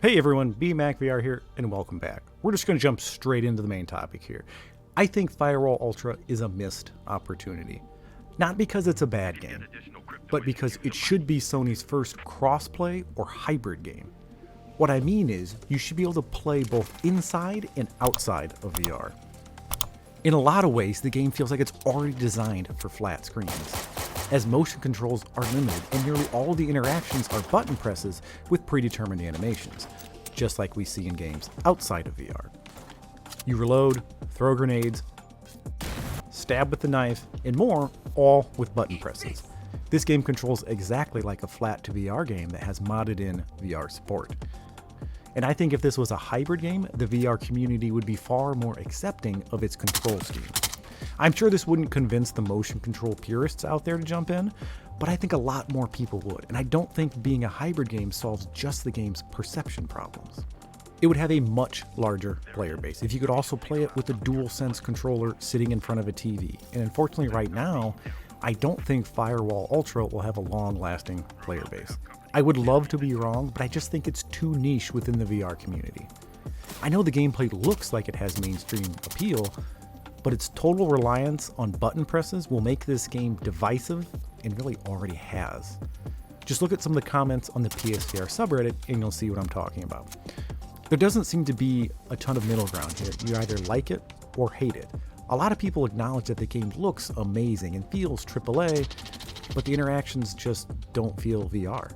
Hey everyone, BMacVR here, and welcome back. We're just going to jump straight into the main topic here. I think Firewall Ultra is a missed opportunity. Not because it's a bad game, but because it should be Sony's first cross-play or hybrid game. What I mean is, you should be able to play both inside and outside of VR. In a lot of ways, the game feels like it's already designed for flat screens, as motion controls are limited and nearly all the interactions are button presses with predetermined animations, just like we see in games outside of VR. You reload, throw grenades, stab with the knife, and more, all with button presses. This game controls exactly like a flat to VR game that has modded in VR support. And I think if this was a hybrid game, the VR community would be far more accepting of its control scheme. I'm sure this wouldn't convince the motion control purists out there to jump in, but I think a lot more people would, and I don't think being a hybrid game solves just the game's perception problems. It would have a much larger player base if you could also play it with a DualSense controller sitting in front of a TV, and unfortunately right now, I don't think Firewall Ultra will have a long-lasting player base. I would love to be wrong, but I just think it's too niche within the VR community. I know the gameplay looks like it has mainstream appeal, but its total reliance on button presses will make this game divisive and really already has. Just look at some of the comments on the PSVR subreddit and you'll see what I'm talking about. There doesn't seem to be a ton of middle ground here. You either like it or hate it. A lot of people acknowledge that the game looks amazing and feels AAA, but the interactions just don't feel VR.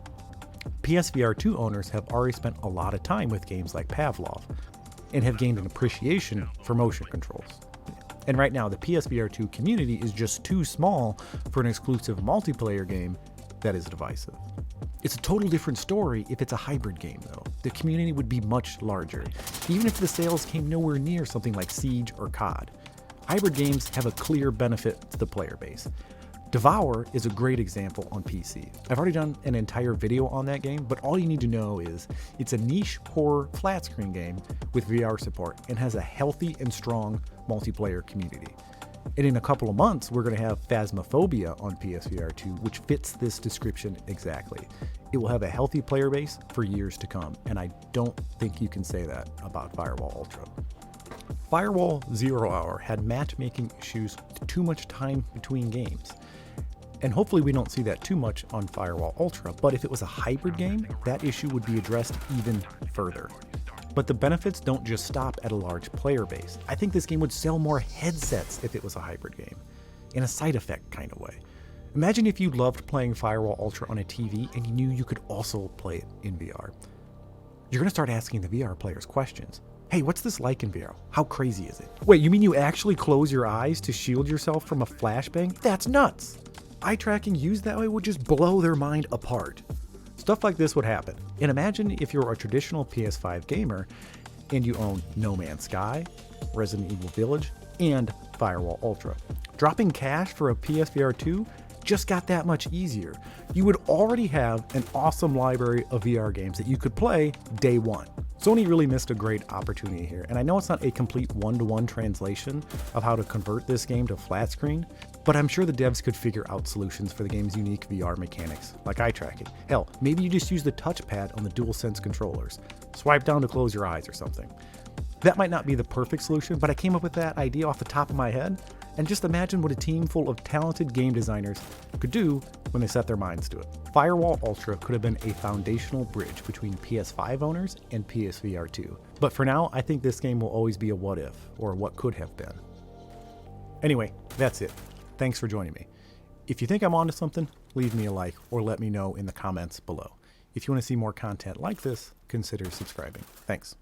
PSVR 2 owners have already spent a lot of time with games like Pavlov and have gained an appreciation for motion controls. And right now, the PSVR 2 community is just too small for an exclusive multiplayer game that is divisive. It's a total different story if it's a hybrid game, though. The community would be much larger, even if the sales came nowhere near something like Siege or COD. Hybrid games have a clear benefit to the player base. Devour is a great example on PC. I've already done an entire video on that game, but all you need to know is it's a niche horror flat screen game with VR support and has a healthy and strong multiplayer community. And in a couple of months, we're going to have Phasmophobia on PSVR 2, which fits this description exactly. It will have a healthy player base for years to come, and I don't think you can say that about Firewall Ultra. Firewall 0 Hour had matchmaking issues with too much time between games. And hopefully we don't see that too much on Firewall Ultra, but if it was a hybrid game, that issue would be addressed even further. But the benefits don't just stop at a large player base. I think this game would sell more headsets if it was a hybrid game, in a side effect kind of way. Imagine if you loved playing Firewall Ultra on a TV and you knew you could also play it in VR. You're going to start asking the VR players questions. Hey, what's this like in VR? How crazy is it? Wait, you mean you actually close your eyes to shield yourself from a flashbang? That's nuts! Eye tracking used that way would just blow their mind apart. Stuff like this would happen. And imagine if you're a traditional PS5 gamer and you own No Man's Sky, Resident Evil Village, and Firewall Ultra. Dropping cash for a PSVR 2 just got that much easier. You would already have an awesome library of VR games that you could play day one. Sony really missed a great opportunity here, and I know it's not a complete one-to-one translation of how to convert this game to flat screen, but I'm sure the devs could figure out solutions for the game's unique VR mechanics, like eye tracking. Hell, maybe you just use the touchpad on the DualSense controllers. Swipe down to close your eyes or something. That might not be the perfect solution, but I came up with that idea off the top of my head, and just imagine what a team full of talented game designers could do when they set their minds to it. Firewall Ultra could have been a foundational bridge between PS5 owners and PSVR 2. But for now, I think this game will always be a what if, or what could have been. Anyway, that's it. Thanks for joining me. If you think I'm onto something, leave me a like or let me know in the comments below. If you want to see more content like this, consider subscribing. Thanks.